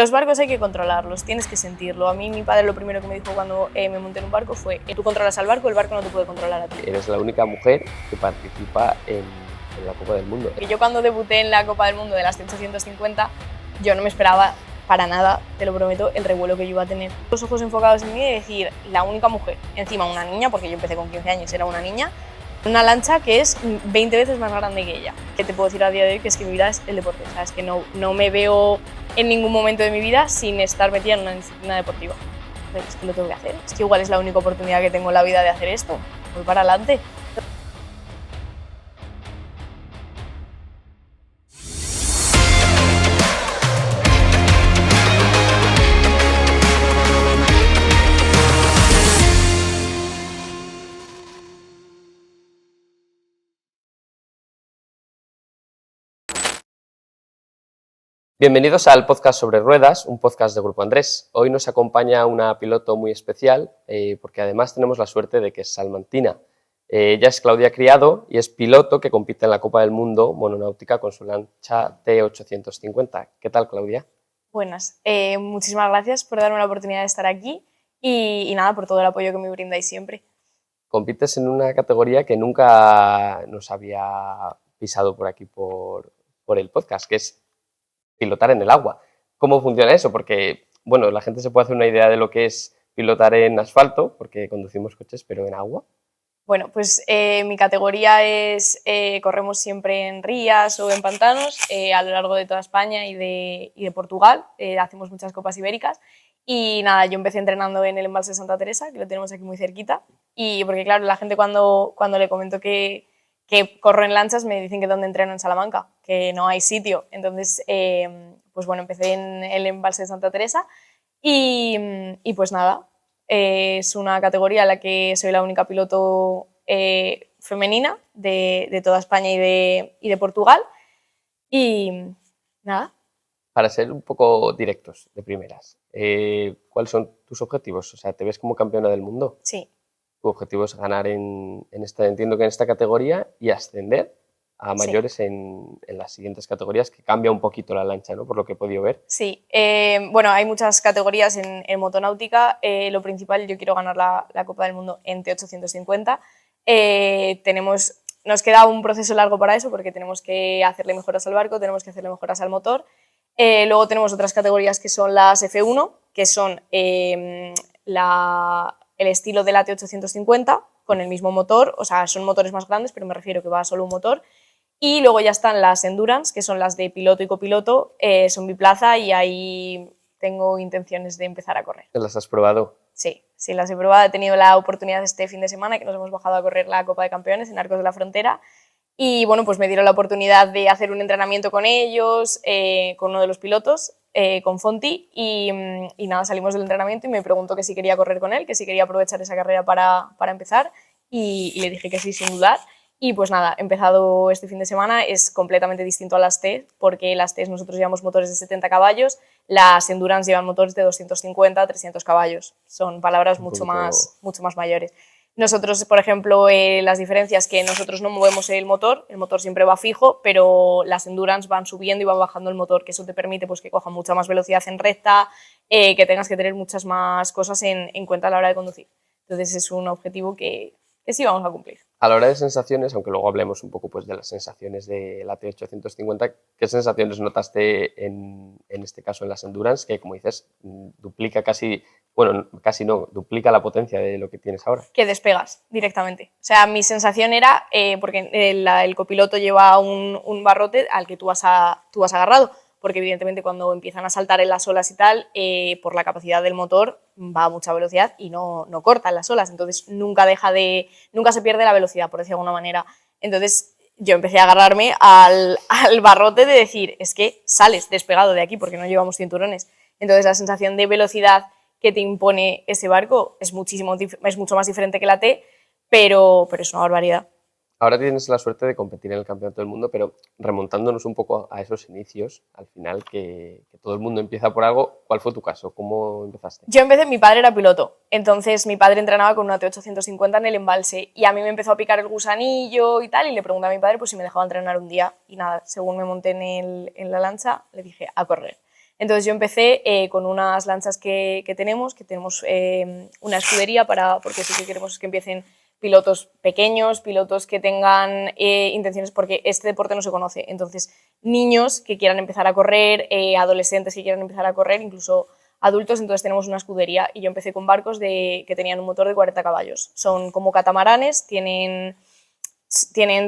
Los barcos hay que controlarlos, tienes que sentirlo. A mí mi padre lo primero que me dijo cuando me monté en un barco fue: tú controlas al barco, el barco no te puede controlar a ti. Eres la única mujer que participa en la Copa del Mundo. Y yo cuando debuté en la Copa del Mundo de las 850, yo no me esperaba para nada, te lo prometo, el revuelo que yo iba a tener. Los ojos enfocados en mí y decir, la única mujer, encima una niña, porque yo empecé con 15 años, era una niña, una lancha que es 20 veces más grande que ella. ¿Qué te puedo decir a día de hoy? Que es que mi vida es el deporte, o sea, es que no me veo en ningún momento de mi vida sin estar metida en una disciplina deportiva. Pero es que lo tengo que hacer, es que igual es la única oportunidad que tengo en la vida de hacer esto, voy para adelante. Bienvenidos al podcast sobre ruedas, un podcast de Grupo Andrés. Hoy nos acompaña una piloto muy especial porque además tenemos la suerte de que es salmantina. Ella es Claudia Criado y es piloto que compite en la Copa del Mundo mononáutica con su lancha T850. ¿Qué tal, Claudia? Buenas, muchísimas gracias por darme la oportunidad de estar aquí y nada, por todo el apoyo que me brindáis siempre. Compites en una categoría que nunca nos había pisado por aquí por el podcast, que es pilotar en el agua. ¿Cómo funciona eso? Porque, bueno, la gente se puede hacer una idea de lo que es pilotar en asfalto, porque conducimos coches, pero en agua. Bueno, pues mi categoría es, corremos siempre en rías o en pantanos a lo largo de toda España y de Portugal, hacemos muchas copas ibéricas y nada, yo empecé entrenando en el embalse de Santa Teresa, que lo tenemos aquí muy cerquita, y porque claro, la gente cuando le comento que corro en lanchas me dicen que dónde entreno en Salamanca, que no hay sitio, entonces pues bueno, empecé en el embalse de Santa Teresa y pues nada, es una categoría en la que soy la única piloto femenina de toda España y de Portugal. Y nada. Para ser un poco directos, de primeras, ¿cuáles son tus objetivos? O sea, ¿te ves como campeona del mundo? Sí. Tu objetivo es ganar entiendo que en esta categoría y ascender a mayores sí. en las siguientes categorías, que cambia un poquito la lancha, ¿no? Por lo que he podido ver. Sí, bueno, hay muchas categorías en motonáutica. Lo principal, yo quiero ganar la Copa del Mundo en T850. Nos queda un proceso largo para eso porque tenemos que hacerle mejoras al barco, tenemos que hacerle mejoras al motor. Luego tenemos otras categorías que son las F1, que son el estilo de la T850 con el mismo motor, o sea, son motores más grandes, pero me refiero que va solo un motor. Y luego ya están las Endurance, que son las de piloto y copiloto, son biplaza y ahí tengo intenciones de empezar a correr. ¿Las has probado? Sí, sí, las he probado. He tenido la oportunidad este fin de semana que nos hemos bajado a correr la Copa de Campeones en Arcos de la Frontera y bueno, pues me dieron la oportunidad de hacer un entrenamiento con ellos, con uno de los pilotos, con Fonti y nada, salimos del entrenamiento y me preguntó que si quería correr con él, que si quería aprovechar esa carrera para empezar y le dije que sí, sin dudar. Y pues nada, he empezado este fin de semana, es completamente distinto a las T, porque las T nosotros llevamos motores de 70 caballos, las Endurance llevan motores de 250, 300 caballos, son palabras mucho más mayores. Nosotros, por ejemplo, las diferencias que nosotros no movemos el motor siempre va fijo, pero las Endurance van subiendo y van bajando el motor, que eso te permite pues, que coja mucha más velocidad en recta, que tengas que tener muchas más cosas en cuenta a la hora de conducir. Entonces es un objetivo que sí vamos a cumplir. A la hora de sensaciones, aunque luego hablemos un poco pues, de las sensaciones de la T850, ¿qué sensaciones notaste en este caso en las Endurance? Que, como dices, duplica duplica la potencia de lo que tienes ahora. Que despegas directamente. O sea, mi sensación era, porque el copiloto lleva un barrote al que tú has agarrado, porque evidentemente cuando empiezan a saltar en las olas y tal, por la capacidad del motor va a mucha velocidad y no corta en las olas, entonces nunca se pierde la velocidad, por decirlo de alguna manera. Entonces yo empecé a agarrarme al barrote de decir, es que sales despegado de aquí porque no llevamos cinturones. Entonces la sensación de velocidad que te impone ese barco es mucho más diferente que la T, pero es una barbaridad. Ahora tienes la suerte de competir en el Campeonato del Mundo, pero remontándonos un poco a esos inicios, al final que todo el mundo empieza por algo, ¿cuál fue tu caso? ¿Cómo empezaste? Yo empecé, mi padre era piloto, entonces mi padre entrenaba con una T850 en el embalse y a mí me empezó a picar el gusanillo y tal y le pregunté a mi padre pues, si me dejaba entrenar un día y nada, según me monté en la lancha le dije a correr. Entonces yo empecé con unas lanchas que tenemos una escudería porque sí que queremos que empiecen pilotos pequeños, pilotos que tengan intenciones, porque este deporte no se conoce. Entonces, niños que quieran empezar a correr, adolescentes que quieran empezar a correr, incluso adultos. Entonces tenemos una escudería y yo empecé con barcos que tenían un motor de 40 caballos. Son como catamaranes, tienen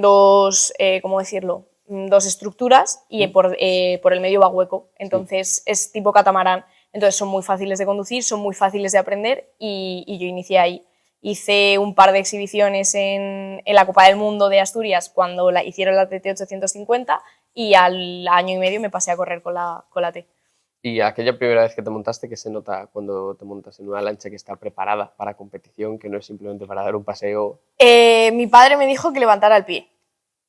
dos, ¿cómo decirlo? Dos estructuras y por el medio va hueco. Entonces es tipo catamarán. Entonces son muy fáciles de conducir, son muy fáciles de aprender y yo inicié ahí. Hice un par de exhibiciones en la Copa del Mundo de Asturias cuando hicieron la TT 850 y al año y medio me pasé a correr con la T. Y aquella primera vez que te montaste, ¿qué se nota cuando te montas en una lancha que está preparada para competición, que no es simplemente para dar un paseo? Mi padre me dijo que levantara el pie,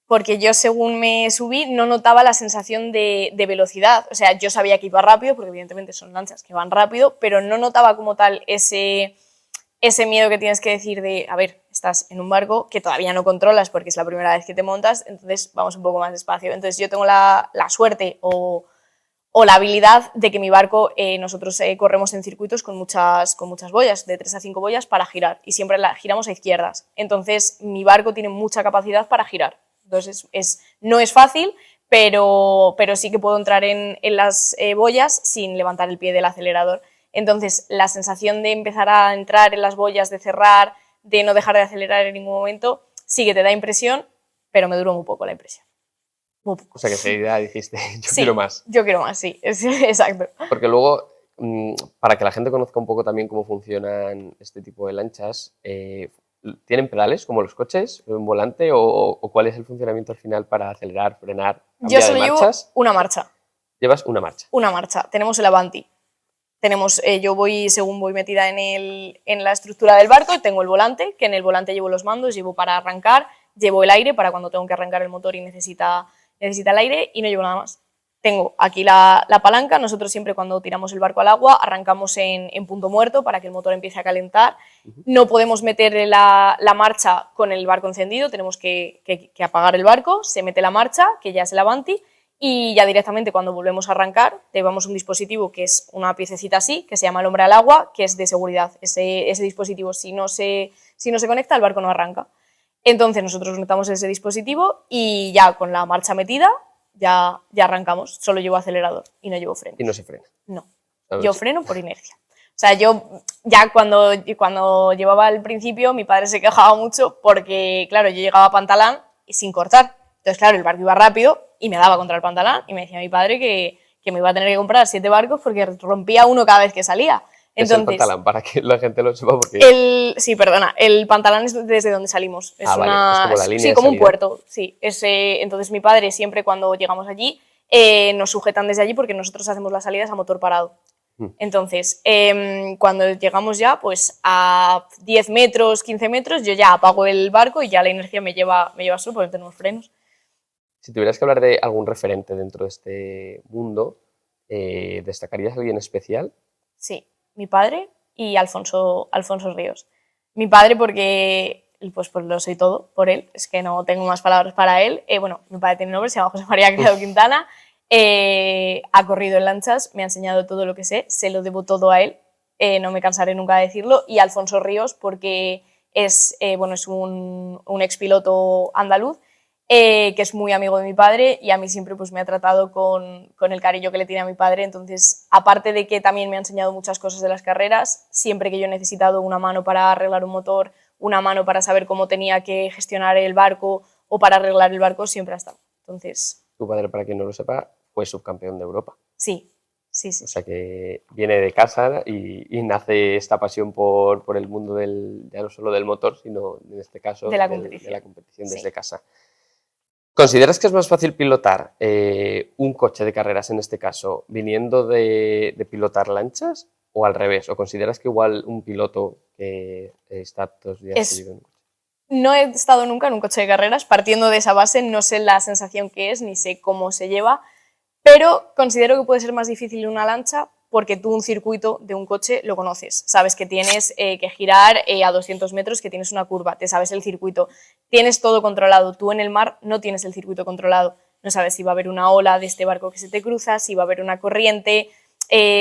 porque yo según me subí no notaba la sensación de velocidad. O sea, yo sabía que iba rápido, porque evidentemente son lanchas que van rápido, pero no notaba como tal ese miedo que tienes que decir de, a ver, estás en un barco que todavía no controlas porque es la primera vez que te montas, entonces vamos un poco más despacio. Entonces yo tengo la suerte o la habilidad de que mi barco, nosotros corremos en circuitos con muchas boyas, de 3 a 5 boyas para girar, y siempre giramos a izquierdas. Entonces mi barco tiene mucha capacidad para girar. Entonces no es fácil, pero sí que puedo entrar en las boyas sin levantar el pie del acelerador. Entonces la sensación de empezar a entrar en las boyas, de cerrar, de no dejar de acelerar en ningún momento, sí que te da impresión, pero me duró muy poco la impresión. O sea, que enseguida dijiste, quiero más. Yo quiero más, sí, exacto. Porque luego, para que la gente conozca un poco también cómo funcionan este tipo de lanchas, ¿tienen pedales como los coches, un volante, o cuál es el funcionamiento al final para acelerar, frenar, cambiar Yo solo de marchas? llevo una marcha. ¿Llevas una marcha? Una marcha. Tenemos el Avanti. Yo según voy metida en la estructura del barco, tengo el volante, que en el volante llevo los mandos, llevo para arrancar, llevo el aire para cuando tengo que arrancar el motor y necesita el aire, y no llevo nada más. Tengo aquí la palanca. Nosotros siempre cuando tiramos el barco al agua arrancamos en punto muerto para que el motor empiece a calentar. No podemos meter la marcha con el barco encendido, tenemos que apagar el barco, se mete la marcha, que ya es el Avanti, y ya directamente cuando volvemos a arrancar llevamos un dispositivo que es una piececita así, que se llama el hombre al agua, que es de seguridad. Ese dispositivo, si no se conecta, el barco no arranca. Entonces nosotros conectamos ese dispositivo y ya con la marcha metida ya arrancamos. Solo llevo acelerador y no llevo freno. Y no se frena. No, ¿Sabes? yo freno por inercia. O sea, yo ya cuando llevaba al principio, mi padre se quejaba mucho porque, claro, yo llegaba a Pantalán y sin cortar. Entonces, claro, el barco iba rápido y me daba contra el Pantalán y me decía mi padre que me iba a tener que comprar 7 barcos porque rompía uno cada vez que salía. Entonces, es el Pantalán, para que la gente lo sepa. Porque... Sí, perdona, el Pantalán es desde donde salimos. Es vale. Es como la línea sí, de como salida. Un puerto. Sí. Entonces mi padre siempre cuando llegamos allí nos sujetan desde allí porque nosotros hacemos las salidas a motor parado. Entonces, cuando llegamos ya, pues a 10 metros, 15 metros, yo ya apago el barco y ya la inercia me lleva solo porque no tenemos frenos. Si tuvieras que hablar de algún referente dentro de este mundo, ¿destacarías a alguien especial? Sí, mi padre y Alfonso Ríos. Mi padre porque pues lo soy todo por él, es que no tengo más palabras para él. Bueno, mi padre tiene nombre, se llama José María Criado Quintana, ha corrido en lanchas, me ha enseñado todo lo que sé, se lo debo todo a él, no me cansaré nunca de decirlo. Y Alfonso Ríos porque es un expiloto andaluz, que es muy amigo de mi padre y a mí siempre pues, me ha tratado con el cariño que le tiene a mi padre. Entonces, aparte de que también me ha enseñado muchas cosas de las carreras, siempre que yo he necesitado una mano para arreglar un motor, una mano para saber cómo tenía que gestionar el barco o para arreglar el barco, siempre ha estado. Entonces... Tu padre, para quien no lo sepa, fue subcampeón de Europa. Sí. O sea que viene de casa y nace esta pasión por el mundo ya no solo del motor, sino en este caso de la competición desde casa. ¿Consideras que es más fácil pilotar un coche de carreras, en este caso, viniendo de pilotar lanchas o al revés? ¿O consideras que igual un piloto que está todos los días subido en un coche? No he estado nunca en un coche de carreras, partiendo de esa base, no sé la sensación que es, ni sé cómo se lleva, pero considero que puede ser más difícil una lancha porque tú un circuito de un coche lo conoces, sabes que tienes que girar a 200 metros, que tienes una curva, te sabes el circuito, tienes todo controlado. Tú en el mar no tienes el circuito controlado, no sabes si va a haber una ola de este barco que se te cruza, si va a haber una corriente,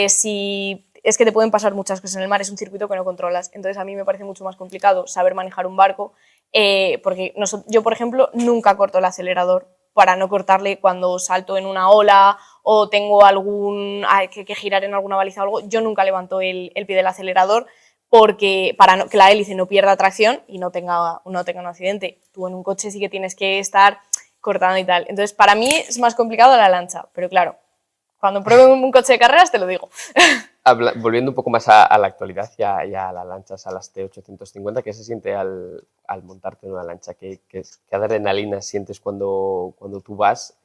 si es que te pueden pasar muchas cosas en el mar, es un circuito que no controlas. Entonces a mí me parece mucho más complicado saber manejar un barco, porque yo, por ejemplo, nunca corto el acelerador para no cortarle cuando salto en una ola o tengo que girar en alguna baliza o algo. Yo nunca levanto el pie del acelerador porque para que la hélice no pierda tracción y no tenga un accidente. Tú en un coche sí que tienes que estar cortando y tal. Entonces, para mí es más complicado la lancha, pero claro, cuando pruebe un coche de carreras te lo digo. Volviendo un poco más a la actualidad y a las lanchas, a las T850, ¿qué se siente al montarte en una lancha? ¿Qué adrenalina sientes cuando tú vas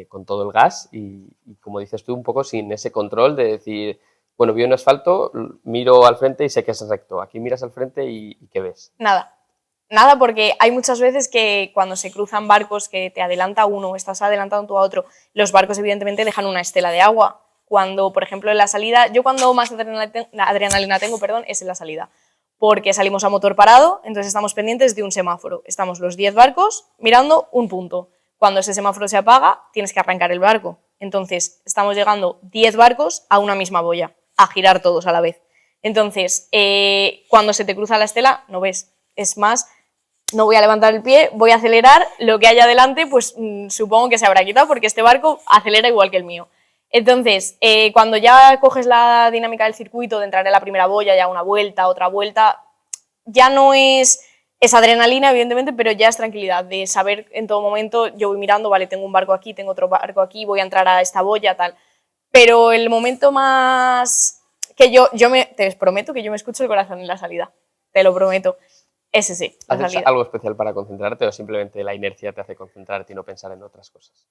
con todo el gas y, como dices tú, un poco sin ese control de decir, bueno, veo un asfalto, miro al frente y sé que es recto, aquí miras al frente y ¿qué ves? Nada, porque hay muchas veces que cuando se cruzan barcos que te adelanta uno o estás adelantando tú a otro, los barcos evidentemente dejan una estela de agua. Cuando, por ejemplo, en la salida, yo cuando más adrenalina tengo, es en la salida, porque salimos a motor parado, entonces estamos pendientes de un semáforo. Estamos los 10 barcos mirando un punto. Cuando ese semáforo se apaga, tienes que arrancar el barco. Entonces, estamos llegando 10 barcos a una misma boya, a girar todos a la vez. Entonces, cuando se te cruza la estela, no ves. Es más, no voy a levantar el pie, voy a acelerar, lo que haya adelante, pues supongo que se habrá quitado porque este barco acelera igual que el mío. Entonces, cuando ya coges la dinámica del circuito, de entrar en la primera boya, ya una vuelta, otra vuelta, ya no es adrenalina, evidentemente, pero ya es tranquilidad, de saber en todo momento, yo voy mirando, vale, tengo un barco aquí, tengo otro barco aquí, voy a entrar a esta boya, tal. Pero el momento más que te prometo que yo me escucho el corazón en la salida, te lo prometo. Ese sí, la ¿Haces salida. algo especial para concentrarte o simplemente la inercia te hace concentrarte y no pensar en otras cosas?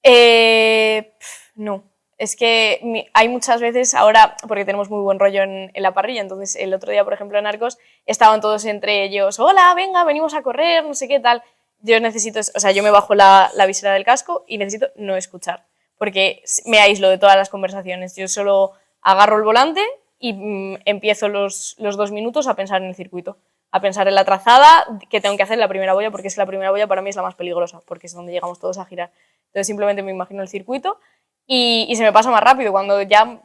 No, es que hay muchas veces ahora, porque tenemos muy buen rollo en la parrilla, entonces el otro día, por ejemplo, en Arcos, estaban todos entre ellos, hola, venga, venimos a correr, no sé qué tal. Yo me bajo la visera del casco y necesito no escuchar, porque me aíslo de todas las conversaciones. Yo solo agarro el volante y empiezo los 2 minutos a pensar en el circuito, a pensar en la trazada que tengo que hacer en la primera boya, porque es que la primera boya para mí es la más peligrosa, porque es donde llegamos todos a girar. Entonces simplemente me imagino el circuito y se me pasa más rápido. Cuando ya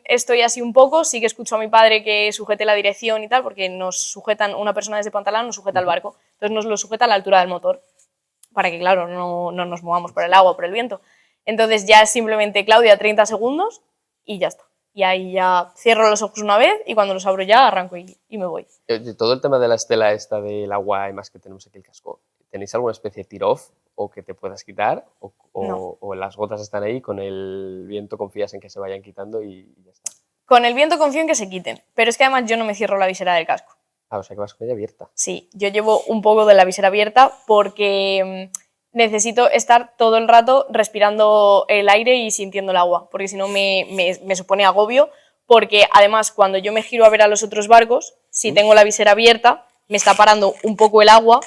estoy así un poco, sí que escucho a mi padre que sujete la dirección y tal, porque nos sujetan, una persona desde Pantalán nos sujeta el barco, entonces nos lo sujeta a la altura del motor, para que, claro, no nos movamos por el agua o por el viento. Entonces ya es simplemente, Claudia, 30 segundos y ya está. Y ahí ya cierro los ojos una vez y cuando los abro ya arranco y me voy. Todo el tema de la estela esta del agua y más que tenemos aquí el casco, ¿tenéis alguna especie de tiro-off o que te puedas quitar? No. O las gotas están ahí, con el viento confías en que se vayan quitando y ya está? Con el viento confío en que se quiten, pero es que además yo no me cierro la visera del casco. Ah, o sea que vas con ella abierta. Sí, yo llevo un poco de la visera abierta porque necesito estar todo el rato respirando el aire y sintiendo el agua, porque si no me supone agobio, porque además cuando yo me giro a ver a los otros barcos, si tengo la visera abierta, me está parando un poco el agua,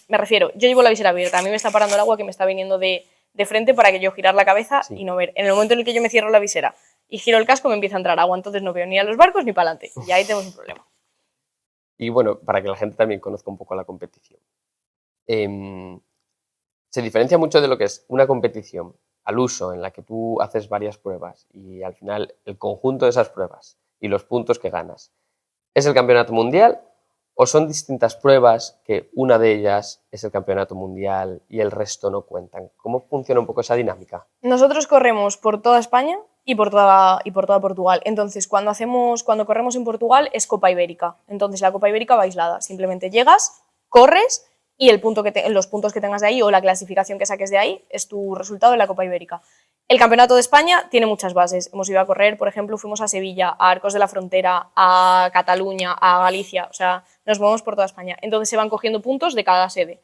me refiero, yo llevo la visera abierta, a mí me está parando el agua que me está viniendo de frente para que yo girar la cabeza y no ver. En el momento en el que yo me cierro la visera y giro el casco me empieza a entrar agua, entonces no veo ni a los barcos ni para adelante, y ahí tenemos un problema. Y bueno, para que la gente también conozca un poco la competición. Se diferencia mucho de lo que es una competición al uso, en la que tú haces varias pruebas y al final el conjunto de esas pruebas y los puntos que ganas es el campeonato mundial, o son distintas pruebas que una de ellas es el campeonato mundial y el resto no cuentan. ¿Cómo funciona un poco esa dinámica? Nosotros corremos por toda España y por toda Portugal. Entonces, cuando corremos en Portugal es Copa Ibérica. Entonces, la Copa Ibérica va aislada. Simplemente llegas, corres y los puntos que tengas de ahí o la clasificación que saques de ahí es tu resultado en la Copa Ibérica. El Campeonato de España tiene muchas bases. Hemos ido a correr, por ejemplo, fuimos a Sevilla, a Arcos de la Frontera, a Cataluña, a Galicia. O sea, nos movemos por toda España. Entonces, se van cogiendo puntos de cada sede.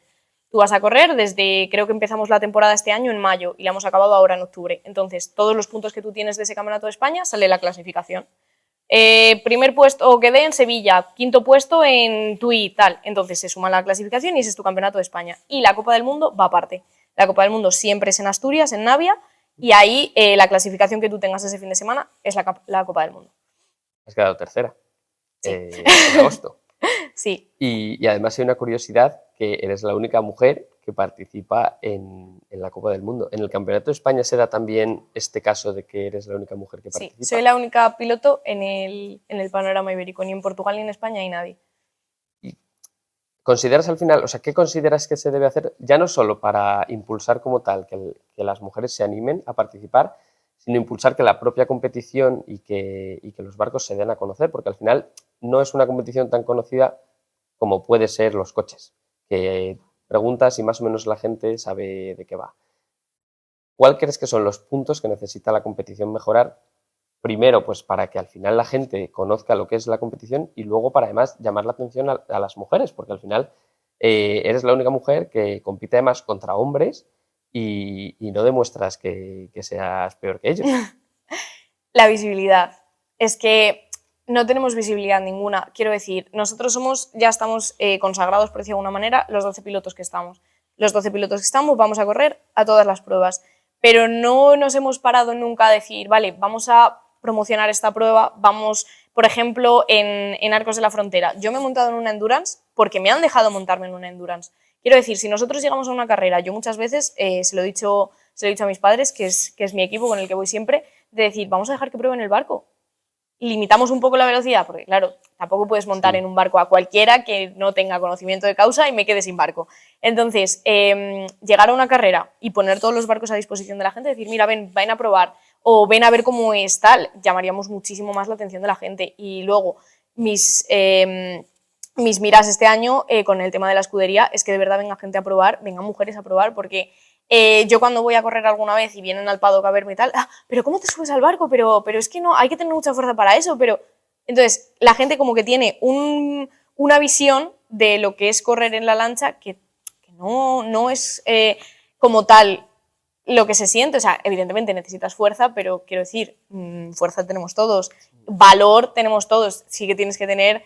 Tú vas a correr creo que empezamos la temporada este año en mayo y la hemos acabado ahora en octubre. Entonces, todos los puntos que tú tienes de ese Campeonato de España sale la clasificación. Primer puesto quedé en Sevilla, quinto puesto en Tui, tal. Entonces se suma la clasificación y ese es tu Campeonato de España. Y la Copa del Mundo va aparte. La Copa del Mundo siempre es en Asturias, en Navia, y ahí la clasificación que tú tengas ese fin de semana es la Copa del Mundo. Has quedado tercera. Sí. En agosto. Sí, Y además hay una curiosidad, que eres la única mujer que participa en la Copa del Mundo. ¿En el Campeonato de España se da también este caso de que eres la única mujer que sí. participa? Soy la única piloto en el panorama ibérico. Ni en Portugal ni en España hay nadie. ¿Y consideras al final, o sea, qué consideras que se debe hacer, ya no solo para impulsar como tal que las mujeres se animen a participar, sino impulsar que la propia competición y que los barcos se den a conocer? Porque al final no es una competición tan conocida como puede ser los coches, que preguntas y más o menos la gente sabe de qué va. ¿Cuál crees que son los puntos que necesita la competición mejorar? Primero, pues para que al final la gente conozca lo que es la competición, y luego para además llamar la atención a las mujeres, porque al final eres la única mujer que compite además contra hombres y no demuestras que seas peor que ellos. La visibilidad. Es que no tenemos visibilidad ninguna. Quiero decir, nosotros ya estamos consagrados, por decirlo de alguna manera, los 12 pilotos que estamos. Los 12 pilotos que estamos vamos a correr a todas las pruebas. Pero no nos hemos parado nunca a decir, vale, vamos a promocionar esta prueba, vamos, por ejemplo, en Arcos de la Frontera. Yo me he montado en una endurance porque me han dejado montarme en una endurance. Quiero decir, si nosotros llegamos a una carrera, yo muchas veces se lo he dicho a mis padres, que es mi equipo con el que voy siempre, de decir, vamos a dejar que prueben el barco. Limitamos un poco la velocidad, porque claro, tampoco puedes montar Sí. en un barco a cualquiera que no tenga conocimiento de causa y me quede sin barco. Entonces, llegar a una carrera y poner todos los barcos a disposición de la gente, decir, mira, ven a probar, o ven a ver cómo es tal, llamaríamos muchísimo más la atención de la gente. Y luego, mis miras este año con el tema de la escudería es que de verdad venga gente a probar, vengan mujeres a probar, porque yo cuando voy a correr alguna vez y vienen al paddock a verme y tal, pero ¿cómo te subes al barco? Pero es que no, hay que tener mucha fuerza para eso, pero... Entonces, la gente como que tiene una visión de lo que es correr en la lancha que no es como tal lo que se siente. O sea, evidentemente necesitas fuerza, pero quiero decir, fuerza tenemos todos, valor tenemos todos, sí que tienes que tener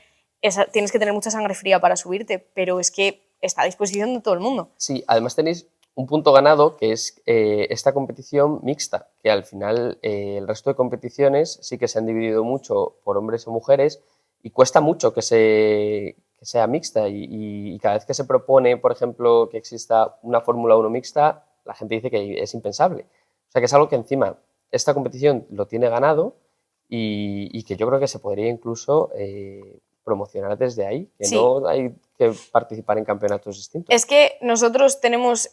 mucha sangre fría para subirte, pero es que está a disposición de todo el mundo. Sí, además tenéis un punto ganado, que es esta competición mixta, que al final el resto de competiciones sí que se han dividido mucho por hombres o mujeres y cuesta mucho que sea mixta, y cada vez que se propone, por ejemplo, que exista una Fórmula 1 mixta, la gente dice que es impensable. O sea, que es algo que encima esta competición lo tiene ganado, y que yo creo que se podría incluso promocionar desde ahí, que Sí. no hay que participar en campeonatos distintos. Es que nosotros tenemos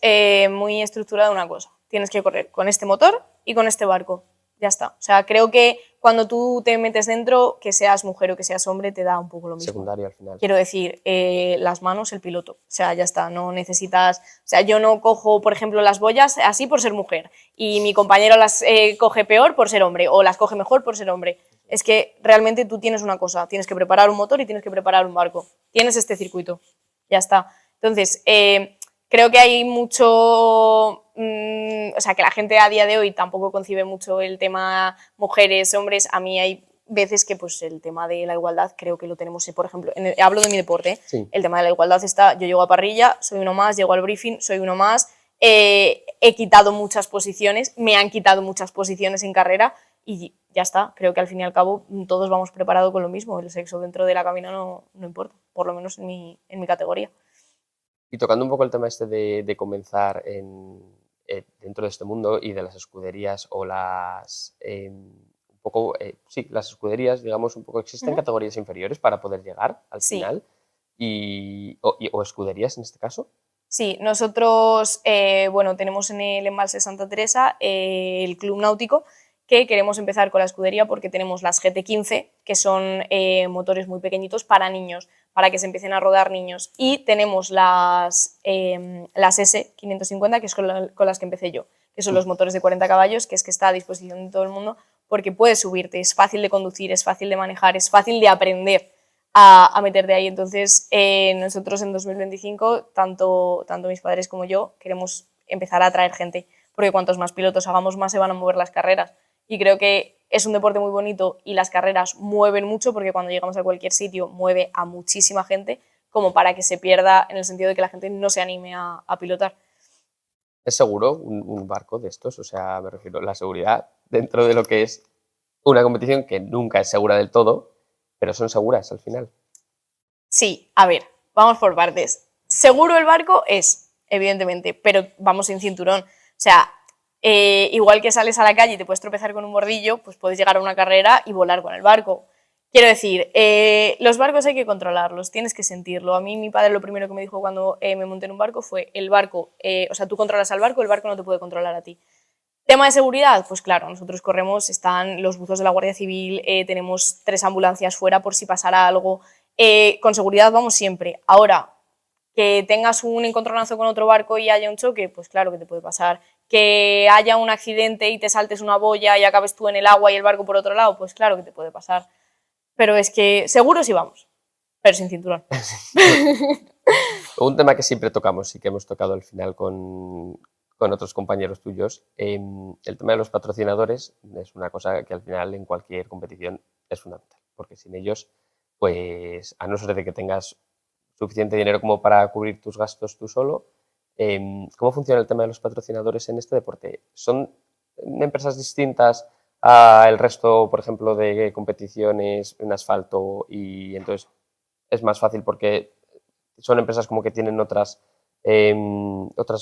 muy estructurada una cosa. Tienes que correr con este motor y con este barco. Ya está. O sea, creo que cuando tú te metes dentro, que seas mujer o que seas hombre, te da un poco lo mismo. Secundario al final. Quiero decir, las manos, el piloto. O sea, ya está. No necesitas... O sea, yo no cojo, por ejemplo, las boyas así por ser mujer y mi compañero las coge peor por ser hombre o las coge mejor por ser hombre. Es que realmente tú tienes una cosa. Tienes que preparar un motor y tienes que preparar un barco. Tienes este circuito. Ya está. Entonces, creo que hay mucho... o sea, que la gente a día de hoy tampoco concibe mucho el tema mujeres, hombres. A mí hay veces que pues, el tema de la igualdad creo que lo tenemos, por ejemplo, hablo de mi deporte, Sí. el tema de la igualdad está, yo llego a parrilla, soy uno más, llego al briefing, soy uno más, he quitado muchas posiciones, me han quitado muchas posiciones en carrera y ya está. Creo que al fin y al cabo todos vamos preparados con lo mismo, el sexo dentro de la cabina no importa, por lo menos en mi categoría. Y tocando un poco el tema este de comenzar dentro de este mundo y de las escuderías o un poco, sí, las escuderías, digamos, un poco, ¿existen categorías inferiores para poder llegar al Sí. final? O escuderías en este caso. Sí, nosotros bueno, tenemos en el embalse Santa Teresa el Club Náutico, que queremos empezar con la escudería porque tenemos las GT15, que son motores muy pequeñitos para niños, para que se empiecen a rodar niños. Y tenemos las S550, que es con las que empecé yo, que son los motores de 40 caballos, que es que está a disposición de todo el mundo, porque puedes subirte, es fácil de conducir, es fácil de manejar, es fácil de aprender a meter de ahí. Entonces, nosotros en 2025, tanto mis padres como yo, queremos empezar a atraer gente, porque cuantos más pilotos hagamos, más se van a mover las carreras. Y creo que es un deporte muy bonito y las carreras mueven mucho, porque cuando llegamos a cualquier sitio mueve a muchísima gente, como para que se pierda en el sentido de que la gente no se anime a pilotar. ¿Es seguro un barco de estos? O sea, me refiero a la seguridad dentro de lo que es una competición que nunca es segura del todo, pero son seguras al final. Sí, a ver, vamos por partes. Seguro el barco es, evidentemente, pero vamos sin cinturón. O sea, igual que sales a la calle y te puedes tropezar con un bordillo, pues puedes llegar a una carrera y volar con el barco. Quiero decir, los barcos hay que controlarlos, tienes que sentirlo. A mí mi padre lo primero que me dijo cuando me monté en un barco fue, el barco, o sea, tú controlas al barco, el barco no te puede controlar a ti. Tema de seguridad, pues claro, nosotros corremos, están los buzos de la Guardia Civil, tenemos 3 ambulancias fuera por si pasara algo, con seguridad vamos siempre. Ahora, que tengas un encontronazo con otro barco y haya un choque, pues claro que te puede pasar. Que haya un accidente y te saltes una boya y acabes tú en el agua y el barco por otro lado, pues claro que te puede pasar. Pero es que seguro sí vamos, pero sin cinturón. Un tema que siempre tocamos y que hemos tocado al final con otros compañeros tuyos, el tema de los patrocinadores es una cosa que al final en cualquier competición es fundamental, porque sin ellos, pues a no ser de que tengas suficiente dinero como para cubrir tus gastos tú solo, ¿cómo funciona el tema de los patrocinadores en este deporte? ¿Son empresas distintas al resto, por ejemplo, de competiciones en asfalto y entonces es más fácil porque son empresas como que tienen otras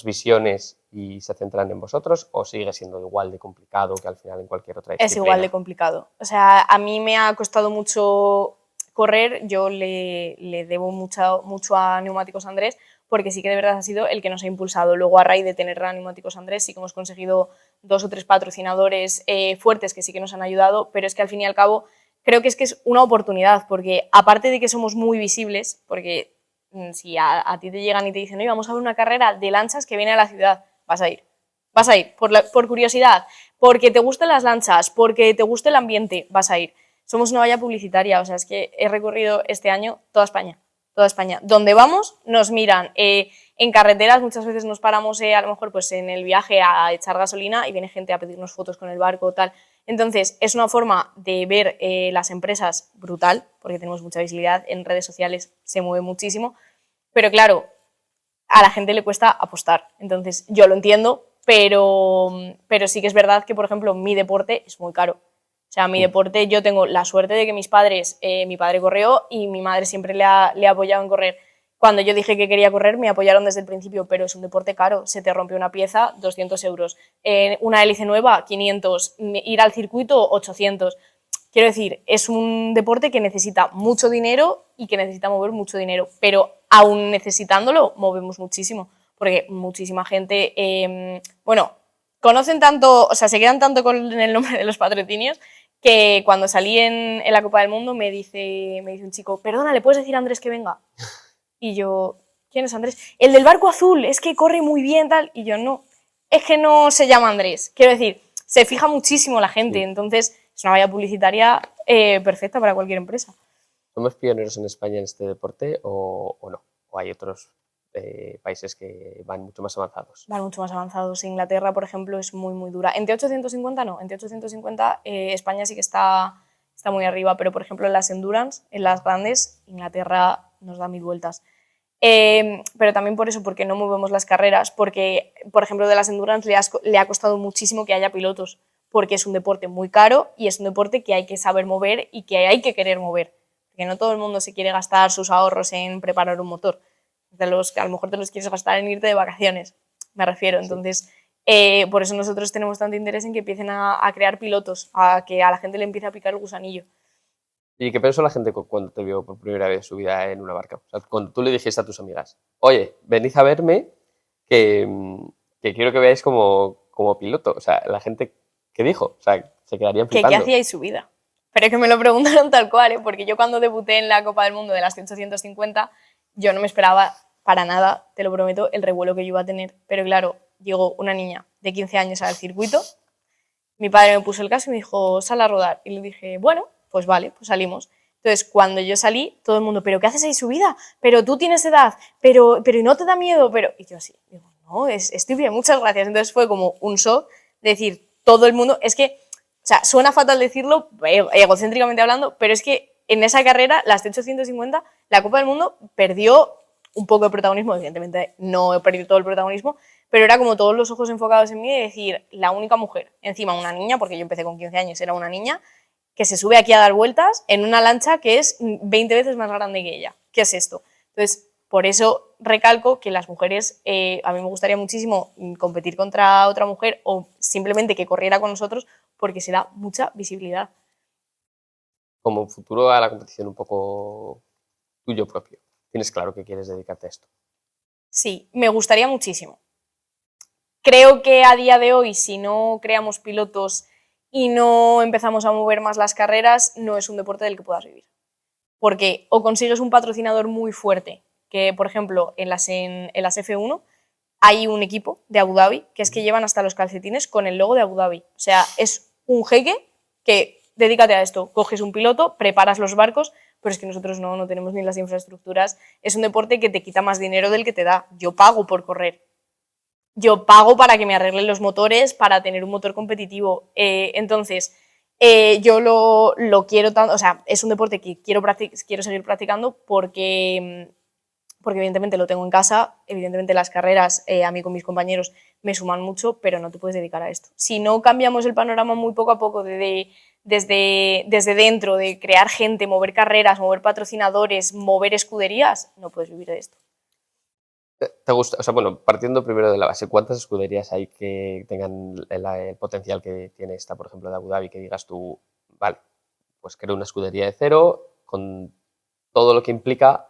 visiones y se centran en vosotros, o sigue siendo igual de complicado que al final en cualquier otra disciplina? Es igual de complicado. O sea, a mí me ha costado mucho correr, yo le debo mucho a Neumáticos Andrés, porque sí que de verdad ha sido el que nos ha impulsado. Luego, a raíz de tener a Neumáticos Andrés, sí que hemos conseguido 2 o 3 patrocinadores fuertes que sí que nos han ayudado, pero es que al fin y al cabo creo que es una oportunidad, porque aparte de que somos muy visibles, porque si a ti te llegan y te dicen, oye, vamos a ver una carrera de lanchas que viene a la ciudad, vas a ir. Vas a ir, por curiosidad, porque te gustan las lanchas, porque te gusta el ambiente, vas a ir. Somos una valla publicitaria, o sea, es que he recorrido este año toda España, toda España. Donde vamos, nos miran. En carreteras muchas veces nos paramos a lo mejor pues en el viaje a echar gasolina y viene gente a pedirnos fotos con el barco, tal. Entonces, es una forma de ver las empresas brutal, porque tenemos mucha visibilidad, en redes sociales se mueve muchísimo, pero claro, a la gente le cuesta apostar. Entonces, yo lo entiendo, pero sí que es verdad que, por ejemplo, mi deporte es muy caro. O sea, mi deporte, yo tengo la suerte de que mis padres, mi padre corrió y mi madre siempre le ha apoyado en correr. Cuando yo dije que quería correr, me apoyaron desde el principio, pero es un deporte caro. Se te rompe una pieza, 200 euros. Una hélice nueva, 500. Ir al circuito, 800. Quiero decir, es un deporte que necesita mucho dinero y que necesita mover mucho dinero, pero aún necesitándolo, movemos muchísimo, porque muchísima gente, bueno, conocen tanto, o sea, se quedan tanto con el nombre de los patrocinios que cuando salí en la Copa del Mundo me dice un chico, perdona, ¿le puedes decir a Andrés que venga? Y yo, ¿quién es Andrés? El del barco azul, es que corre muy bien, tal. Y yo, no, es que no se llama Andrés. Quiero decir, se fija muchísimo la gente, entonces es una valla publicitaria perfecta para cualquier empresa. ¿Somos pioneros en España en este deporte o no? ¿O hay otros países que van mucho más avanzados? Van mucho más avanzados. Inglaterra, por ejemplo, es muy, muy dura. En T850 no, en T850 España sí que está muy arriba, pero por ejemplo en las endurance, en las grandes, Inglaterra nos da 1000 vueltas. Pero también por eso, porque no movemos las carreras, porque, por ejemplo, de las endurance le ha costado muchísimo que haya pilotos, porque es un deporte muy caro y es un deporte que hay que saber mover y que hay que querer mover, porque no todo el mundo se quiere gastar sus ahorros en preparar un motor, de los que a lo mejor te los quieres gastar en irte de vacaciones, me refiero. Entonces, por eso nosotros tenemos tanto interés en que empiecen a crear pilotos, a que a la gente le empiece a picar el gusanillo. ¿Y qué pensó la gente cuando te vio por primera vez subida en una barca? O sea, cuando tú le dijiste a tus amigas, oye, venid a verme, que quiero que veáis como piloto. O sea, la gente, ¿qué dijo? O sea, se quedarían flipando. ¿Qué hacíais subida? Pero es que me lo preguntaron tal cual, ¿eh? Porque yo cuando debuté en la Copa del Mundo de las 850, yo no me esperaba para nada, te lo prometo, el revuelo que yo iba a tener. Pero claro, llegó una niña de 15 años al circuito, mi padre me puso el casco y me dijo, sal a rodar. Y le dije, bueno, pues vale, pues salimos. Entonces, cuando yo salí, todo el mundo, ¿pero qué haces ahí subida? ¿Pero tú tienes edad? ¿Pero no te da miedo? Y yo así, digo, no, estoy bien, muchas gracias. Entonces fue como un shock de decir, todo el mundo, es que, o sea, suena fatal decirlo, egocéntricamente hablando, pero es que en esa carrera, las de 850, la Copa del Mundo perdió un poco de protagonismo, evidentemente no he perdido todo el protagonismo, pero era como todos los ojos enfocados en mí de decir, la única mujer, encima una niña, porque yo empecé con 15 años, era una niña, que se sube aquí a dar vueltas en una lancha que es 20 veces más grande que ella. ¿qué es esto? Entonces, por eso recalco que las mujeres, a mí me gustaría muchísimo competir contra otra mujer o simplemente que corriera con nosotros porque se da mucha visibilidad. Como futuro a la competición un poco tuyo propio. Tienes claro que quieres dedicarte a esto. Sí, me gustaría muchísimo. Creo que a día de hoy, si no creamos pilotos y no empezamos a mover más las carreras, no es un deporte del que puedas vivir. Porque o consigues un patrocinador muy fuerte, que por ejemplo en las F1 hay un equipo de Abu Dhabi que es que llevan hasta los calcetines con el logo de Abu Dhabi. O sea, es un jeque que dedícate a esto, coges un piloto, preparas los barcos, pero es que nosotros no tenemos ni las infraestructuras. Es un deporte que te quita más dinero del que te da. Yo pago por correr. Yo pago para que me arreglen los motores, para tener un motor competitivo. Entonces, yo lo quiero tanto, o sea, es un deporte que quiero seguir practicando porque evidentemente lo tengo en casa, evidentemente las carreras a mí con mis compañeros me suman mucho, pero no te puedes dedicar a esto. Si no cambiamos el panorama muy poco a poco desde dentro, de crear gente, mover carreras, mover patrocinadores, mover escuderías, no puedes vivir de esto. ¿Te gusta? O sea, bueno, partiendo primero de la base, ¿cuántas escuderías hay que tengan el potencial que tiene esta, por ejemplo, de Abu Dhabi, que digas tú, vale, pues creo una escudería de cero con todo lo que implica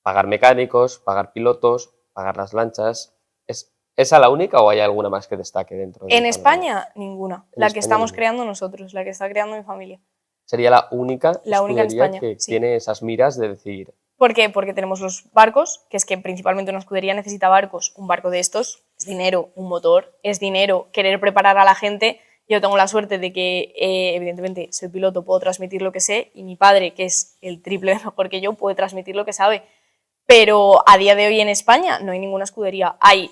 pagar mecánicos, pagar pilotos, pagar las lanchas? ¿Es esa la única o hay alguna más que destaque dentro del En panorama? España, ninguna. En La España, que estamos ninguna. creando nosotros, la que está creando mi familia. Sería la única La única en escudería España, que sí. tiene esas miras de decir, ¿Por qué? Porque tenemos los barcos, que es que principalmente una escudería necesita barcos. Un barco de estos es dinero, un motor es dinero, querer preparar a la gente. Yo tengo la suerte de que, evidentemente, soy piloto, puedo transmitir lo que sé, y mi padre, que es el triple de mejor que yo, puede transmitir lo que sabe. Pero a día de hoy en España no hay ninguna escudería. Hay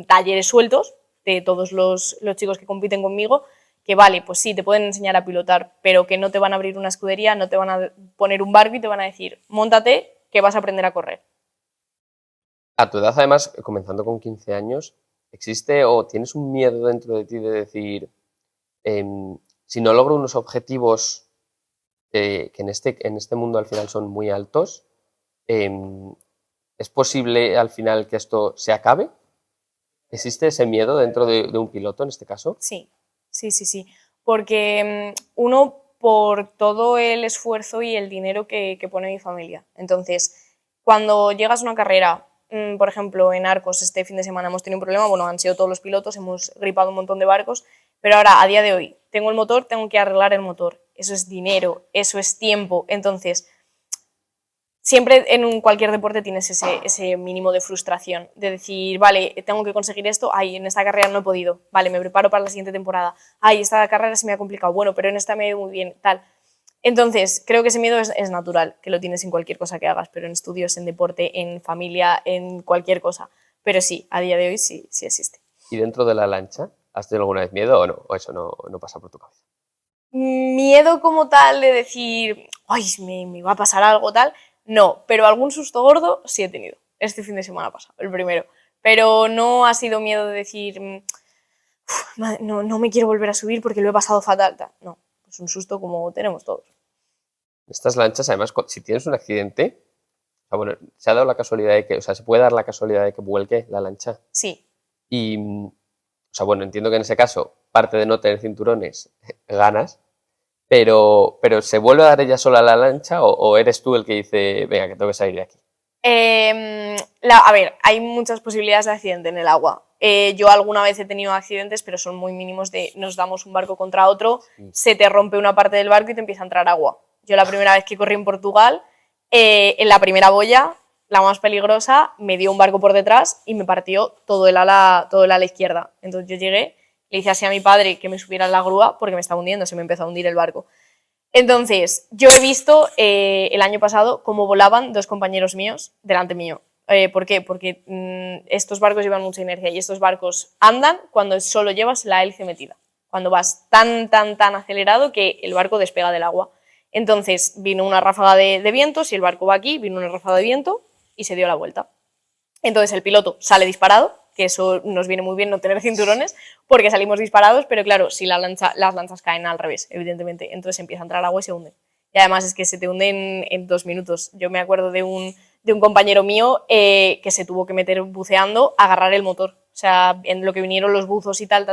talleres sueltos de todos los chicos que compiten conmigo, que vale, pues sí, te pueden enseñar a pilotar, pero que no te van a abrir una escudería, no te van a poner un barco y te van a decir, móntate, que vas a aprender a correr. a tu edad además, comenzando con 15 años, ¿existe o tienes un miedo dentro de ti de decir, si no logro unos objetivos que en este mundo al final son muy altos, em, ¿es posible al final que esto se acabe? ¿Existe ese miedo dentro de un piloto en este caso? Sí, sí. Porque uno, por todo el esfuerzo y el dinero que pone mi familia. Entonces, cuando llegas a una carrera, por ejemplo, en Arcos este fin de semana hemos tenido un problema, bueno, han sido todos los pilotos, hemos gripado un montón de barcos, pero ahora, a día de hoy, tengo el motor, tengo que arreglar el motor. Eso es dinero, eso es tiempo. Entonces, siempre en cualquier deporte tienes ese mínimo de frustración, de decir, vale, tengo que conseguir esto, ay, en esta carrera no he podido, vale, me preparo para la siguiente temporada, ay, esta carrera se me ha complicado, bueno, pero en esta me ha ido muy bien, tal. Entonces, creo que ese miedo es natural, que lo tienes en cualquier cosa que hagas, pero en estudios, en deporte, en familia, en cualquier cosa. Pero sí, a día de hoy sí existe. ¿Y dentro de la lancha, has tenido alguna vez miedo o no? ¿O eso no pasa por tu cabeza? Miedo como tal de decir, ay, me va a pasar algo tal, no, pero algún susto gordo sí he tenido. Este fin de semana pasado, el primero. Pero no ha sido miedo de decir, no me quiero volver a subir porque lo he pasado fatal. Tal. No, es un susto como tenemos todos. Estas lanchas, además, si tienes un accidente, o sea, bueno, se ha dado la casualidad de que, o sea, se puede dar la casualidad de que vuelque la lancha. Sí. Y, o sea, bueno, entiendo que en ese caso, parte de no tener cinturones, ganas, pero ¿se vuelve a dar ella sola la lancha o eres tú el que dice, venga, que tengo que salir de aquí? A ver, hay muchas posibilidades de accidente en el agua. Yo alguna vez he tenido accidentes, pero son muy mínimos de nos damos un barco contra otro, se te rompe una parte del barco y te empieza a entrar agua. Yo la primera vez que corrí en Portugal, en la primera boya, la más peligrosa, me dio un barco por detrás y me partió todo el ala izquierda. Entonces yo llegué, le hice así a mi padre que me subiera en la grúa porque me estaba hundiendo, se me empezó a hundir el barco. Entonces, yo he visto el año pasado cómo volaban dos compañeros míos delante mío. ¿Por qué? Porque estos barcos llevan mucha inercia y estos barcos andan cuando solo llevas la hélice metida, cuando vas tan acelerado que el barco despega del agua. Entonces vino una ráfaga de viento, si el barco va aquí, vino una ráfaga de viento y se dio la vuelta. Entonces el piloto sale disparado, que eso nos viene muy bien no tener cinturones, porque salimos disparados, pero claro, si las lanchas caen al revés, evidentemente, entonces empieza a entrar agua y se hunde. Y además es que se te hunden en 2 minutos. Yo me acuerdo de un de un compañero mío que se tuvo que meter buceando a agarrar el motor. O sea, en lo que vinieron los buzos y tal,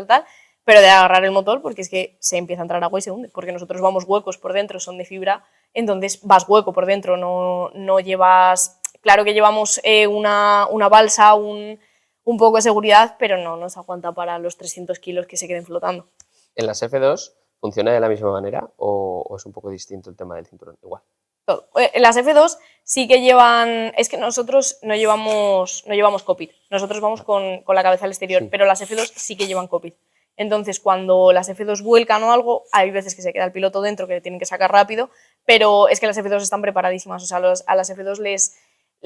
pero de agarrar el motor porque es que se empieza a entrar agua y se hunde, porque nosotros vamos huecos por dentro, son de fibra, entonces vas hueco por dentro, no llevas... Claro que llevamos una balsa, un poco de seguridad, pero no nos aguanta para los 300 kilos que se queden flotando. ¿En las F2 funciona de la misma manera o es un poco distinto el tema del cinturón? Igual. Las F2 sí que llevan... Es que nosotros no llevamos cockpit, nosotros vamos con la cabeza al exterior, Sí. pero las F2 sí que llevan cockpit. Entonces, cuando las F2 vuelcan o algo, hay veces que se queda el piloto dentro, que tienen que sacar rápido, pero es que las F2 están preparadísimas. O sea, a las F2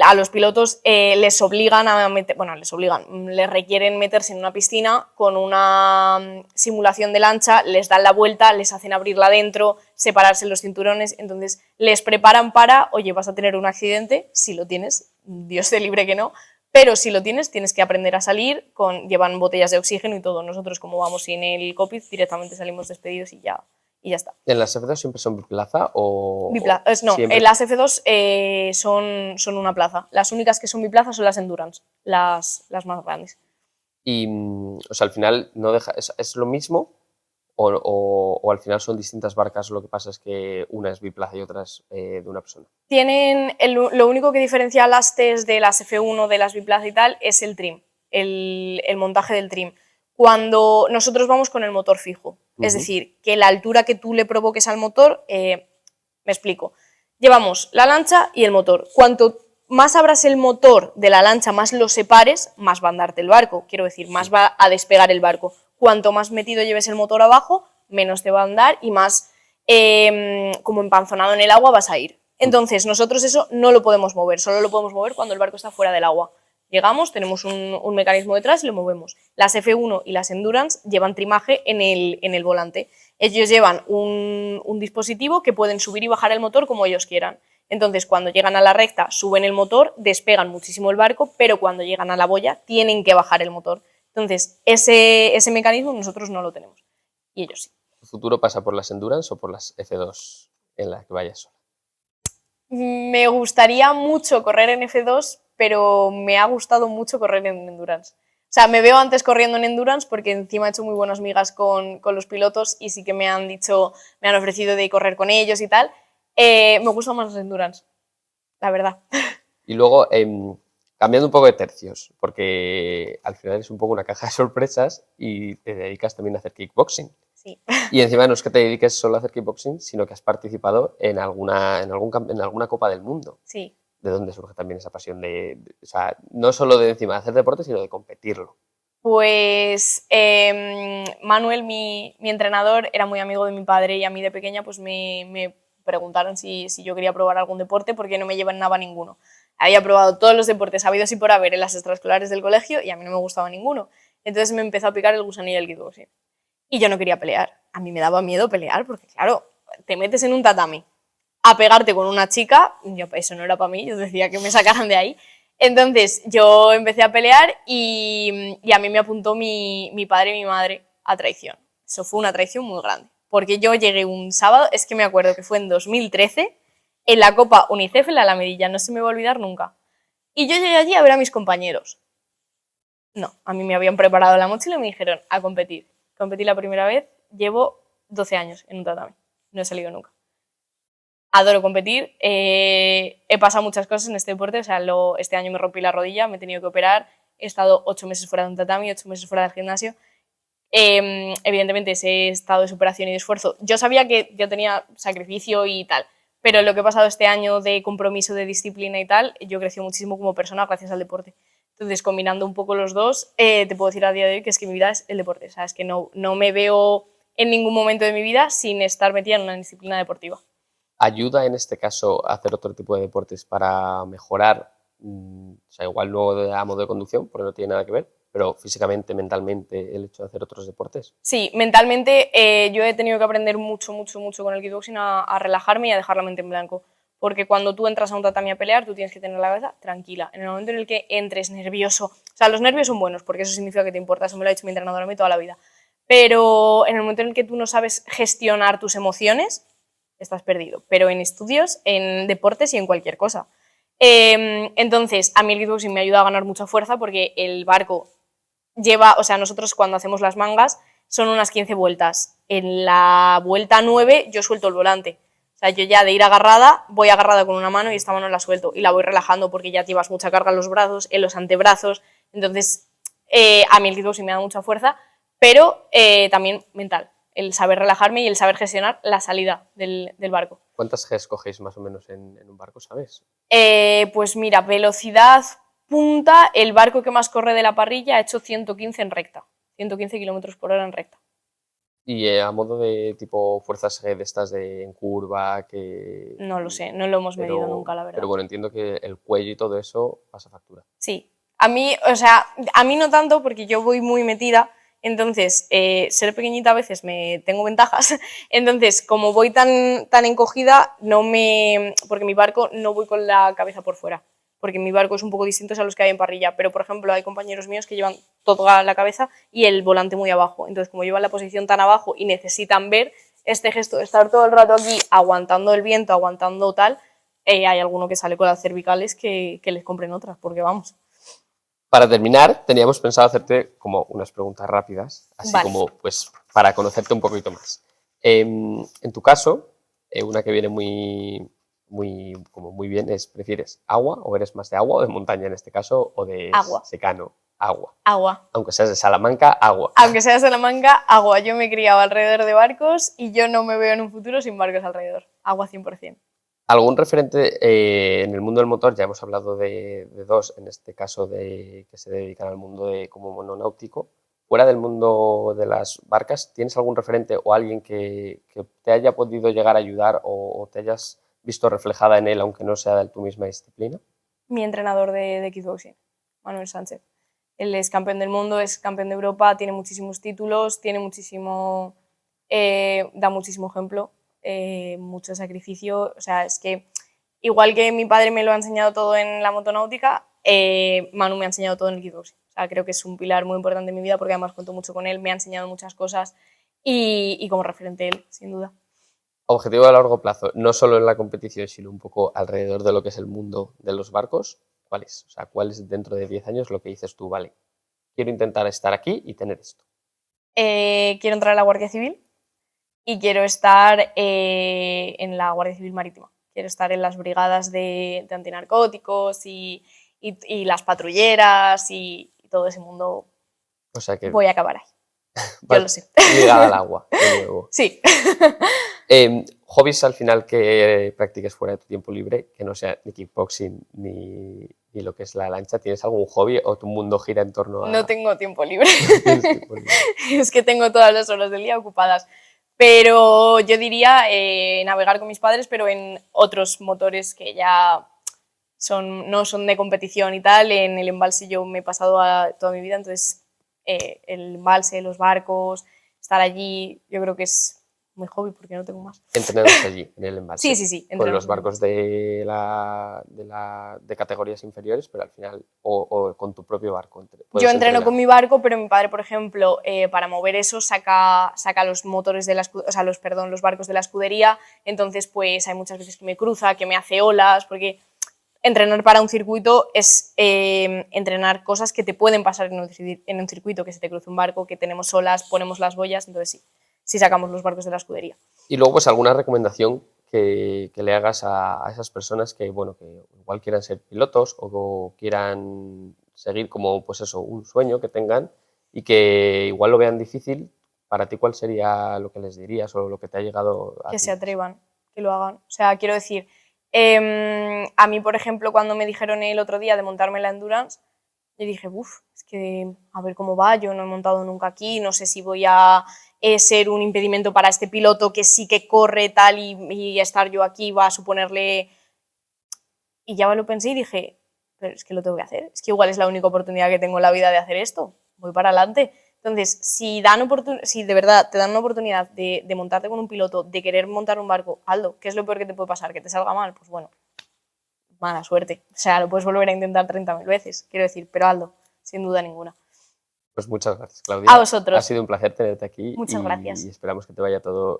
a los pilotos les obligan a meter, bueno, les requieren meterse en una piscina con una simulación de lancha, les dan la vuelta, les hacen abrirla dentro, separarse los cinturones, entonces les preparan para, oye, vas a tener un accidente, si lo tienes, Dios te libre que no, pero si lo tienes que aprender a salir, llevan botellas de oxígeno y todo. Nosotros, como vamos sin el cockpit, directamente salimos despedidos y ya está. ¿En las F2 siempre son biplaza o...? No, siempre... las F2 son una plaza. Las únicas que son biplaza son las Endurance, las más grandes. Y, o sea, al final no deja, ¿es lo mismo o al final son distintas barcas? Lo que pasa es que una es biplaza y otra es de una persona. Lo único que diferencia las TES de las F1, de las biplaza y tal, es el trim, el montaje del trim. Cuando nosotros vamos con el motor fijo, es decir, que la altura que tú le provoques al motor, me explico, llevamos la lancha y el motor. Cuanto más abras el motor de la lancha, más lo separes, más va a andarte el barco, quiero decir, más va a despegar el barco. Cuanto más metido lleves el motor abajo, menos te va a andar y más como empanzonado en el agua vas a ir. Entonces, nosotros eso no lo podemos mover, solo lo podemos mover cuando el barco está fuera del agua. Llegamos, tenemos un mecanismo detrás y lo movemos. Las F1 y las Endurance llevan trimaje en el volante. Ellos llevan un dispositivo que pueden subir y bajar el motor como ellos quieran. Entonces, cuando llegan a la recta, suben el motor, despegan muchísimo el barco, pero cuando llegan a la boya, tienen que bajar el motor. Entonces, ese mecanismo nosotros no lo tenemos. Y ellos sí. ¿Tu futuro pasa por las Endurance o por las F2 en las que vayas sola? Me gustaría mucho correr en F2, pero me ha gustado mucho correr en Endurance. O sea, me veo antes corriendo en Endurance porque encima he hecho muy buenas migas con los pilotos y sí que me han ofrecido de correr con ellos y tal. Me gusta más Endurance, la verdad. Y luego, cambiando un poco de tercios, porque al final es un poco una caja de sorpresas y te dedicas también a hacer kickboxing. Sí. Y encima no es que te dediques solo a hacer kickboxing, sino que has participado en alguna Copa del Mundo. Sí. ¿De dónde surge también esa pasión o sea, no solo de encima de hacer deporte, sino de competirlo? Pues Manuel, mi entrenador, era muy amigo de mi padre y a mí de pequeña pues me preguntaron si yo quería probar algún deporte porque no me llevan nada a ninguno. Había probado todos los deportes habidos y por haber en las extraescolares del colegio y a mí no me gustaba ninguno. Entonces me empezó a picar el gusanillo del kickboxing. Y yo no quería pelear. A mí me daba miedo pelear porque, claro, te metes en un tatami a pegarte con una chica, eso no era para mí, yo decía que me sacaran de ahí. Entonces yo empecé a pelear y a mí me apuntó mi padre y mi madre a traición. Eso fue una traición muy grande. Porque yo llegué un sábado, es que me acuerdo que fue en 2013, en la Copa UNICEF en la Alamedilla, no se me va a olvidar nunca. Y yo llegué allí a ver a mis compañeros. No, a mí me habían preparado la mochila y me dijeron a competir. Competí la primera vez, llevo 12 años en un tatami, no he salido nunca. Adoro competir, he pasado muchas cosas en este deporte, o sea, este año me rompí la rodilla, me he tenido que operar, he estado 8 meses fuera de un tatami, 8 meses fuera del gimnasio. Evidentemente ese estado de superación y de esfuerzo, yo sabía que yo tenía sacrificio y tal, pero lo que he pasado este año de compromiso, de disciplina y tal, yo he crecido muchísimo como persona gracias al deporte. Entonces, combinando un poco los dos, te puedo decir a día de hoy que es que mi vida es el deporte, o sea, es que no me veo en ningún momento de mi vida sin estar metida en una disciplina deportiva. ¿Ayuda en este caso a hacer otro tipo de deportes para mejorar? O sea, igual no a modo de conducción, porque no tiene nada que ver, pero físicamente, mentalmente, el hecho de hacer otros deportes. Sí, mentalmente yo he tenido que aprender mucho con el kickboxing a relajarme y a dejar la mente en blanco. Porque cuando tú entras a un tatami a pelear, tú tienes que tener la cabeza tranquila. En el momento en el que entres nervioso, o sea, los nervios son buenos, porque eso significa que te importa, eso me lo ha dicho mi entrenador a mí toda la vida. Pero en el momento en el que tú no sabes gestionar tus emociones, estás perdido. Pero en estudios, en deportes y en cualquier cosa. Entonces, a mí el kickboxing me ayuda a ganar mucha fuerza porque el barco lleva, o sea, nosotros cuando hacemos las mangas son unas 15 vueltas. En la vuelta 9 yo suelto el volante. O sea, yo ya de ir agarrada, voy agarrada con una mano y esta mano la suelto y la voy relajando porque ya llevas mucha carga en los brazos, en los antebrazos. Entonces, a mí el kickboxing me da mucha fuerza, pero también mental. El saber relajarme y el saber gestionar la salida del barco. ¿Cuántas Gs cogéis más o menos en un barco, sabes? Pues mira, velocidad punta, el barco que más corre de la parrilla ha hecho 115 en recta. 115 km/h en recta. Y a modo de tipo fuerzas G de estas en curva, que... No lo sé, no lo hemos medido nunca, la verdad. Pero bueno, entiendo que el cuello y todo eso pasa factura. Sí. A mí, o sea, a mí no tanto porque yo voy muy metida, entonces ser pequeñita a veces me tengo ventajas. Entonces, como voy tan encogida, porque mi barco no voy con la cabeza por fuera, porque mi barco es un poco distinto a los que hay en parrilla, pero por ejemplo hay compañeros míos que llevan toda la cabeza y el volante muy abajo. Entonces, como llevan la posición tan abajo y necesitan ver este gesto de estar todo el rato aquí aguantando el viento, aguantando tal, hay alguno que sale con las cervicales que les compren otras, porque vamos. Para terminar, teníamos pensado hacerte como unas preguntas rápidas, así Vale. como pues para conocerte un poquito más. En tu caso, una que viene muy bien es, ¿prefieres agua o eres más de agua o de montaña en este caso o de Agua. secano? Agua. Agua. Aunque seas de Salamanca, agua. Aunque seas de Salamanca, agua. Yo me he criado alrededor de barcos y yo no me veo en un futuro sin barcos alrededor. Agua 100%. ¿Algún referente en el mundo del motor? Ya hemos hablado de dos, en este caso que se dedican al mundo como mononáutico. Fuera del mundo de las barcas, ¿tienes algún referente o alguien que te haya podido llegar a ayudar o te hayas visto reflejada en él, aunque no sea de tu misma disciplina? Mi entrenador de kickboxing, Manuel Sánchez. Él es campeón del mundo, es campeón de Europa, tiene muchísimos títulos, da muchísimo ejemplo, mucho sacrificio. O sea, es que igual que mi padre me lo ha enseñado todo en la motonáutica, Manu me ha enseñado todo en el kickboxing. O sea, creo que es un pilar muy importante en mi vida porque además cuento mucho con él, me ha enseñado muchas cosas y como referente él, sin duda. Objetivo a largo plazo, no solo en la competición, sino un poco alrededor de lo que es el mundo de los barcos, ¿cuál es? O sea, ¿cuál es dentro de 10 años lo que dices tú? Vale, quiero intentar estar aquí y tener esto. Quiero entrar a la Guardia Civil y quiero estar en la Guardia Civil Marítima. Quiero estar en las brigadas de antinarcóticos y las patrulleras y todo ese mundo. O sea que voy a acabar ahí. Yo lo sé. Ligada al agua, de nuevo. Sí. Hobbies al final que practiques fuera de tu tiempo libre, que no sea ni kickboxing ni lo que es la lancha. ¿Tienes algún hobby o tu mundo gira en torno a...? No tengo tiempo libre. No tienes tiempo libre. Es que tengo todas las horas del día ocupadas. Pero yo diría navegar con mis padres, pero en otros motores que ya no son de competición y tal. En el embalse yo me he pasado toda mi vida, entonces el embalse, los barcos, estar allí, yo creo que es muy hobby porque no tengo más. Entrenados allí, en el embalse. Sí. Con los barcos de categorías inferiores, pero al final, o con tu propio barco. Yo entreno con mi barco, pero mi padre, por ejemplo, para mover eso saca los motores de los barcos de la escudería, entonces pues hay muchas veces que me cruza, que me hace olas, porque entrenar para un circuito es entrenar cosas que te pueden pasar en un circuito, que se te cruce un barco, que tenemos olas, ponemos las boyas, entonces sí sacamos los barcos de la escudería. Y luego pues alguna recomendación que le hagas a esas personas que, bueno, que igual quieran ser pilotos o quieran seguir como, pues eso, un sueño que tengan y que igual lo vean difícil. Para ti, ¿cuál sería lo que les dirías o lo que te ha llegado a ti? Que se atrevan, que lo hagan. O sea, quiero decir, a mí, por ejemplo, cuando me dijeron el otro día de montarme la Endurance, yo dije, es que a ver cómo va, yo no he montado nunca aquí, no sé si voy a ser un impedimento para este piloto que sí que corre tal y estar yo aquí va a suponerle... Y ya me lo pensé y dije, pero es que lo tengo que hacer, es que igual es la única oportunidad que tengo en la vida de hacer esto, voy para adelante. Entonces, si de verdad te dan una oportunidad de montarte con un piloto, de querer montar un barco, hazlo. ¿Qué es lo peor que te puede pasar? ¿Que te salga mal? Pues bueno, mala suerte. O sea, lo puedes volver a intentar 30.000 veces, quiero decir, pero hazlo, sin duda ninguna. Pues muchas gracias, Claudia. A vosotros. Ha sido un placer tenerte aquí. Muchas gracias. Y esperamos que te vaya todo,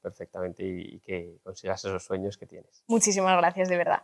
perfectamente y que consigas esos sueños que tienes. Muchísimas gracias, de verdad.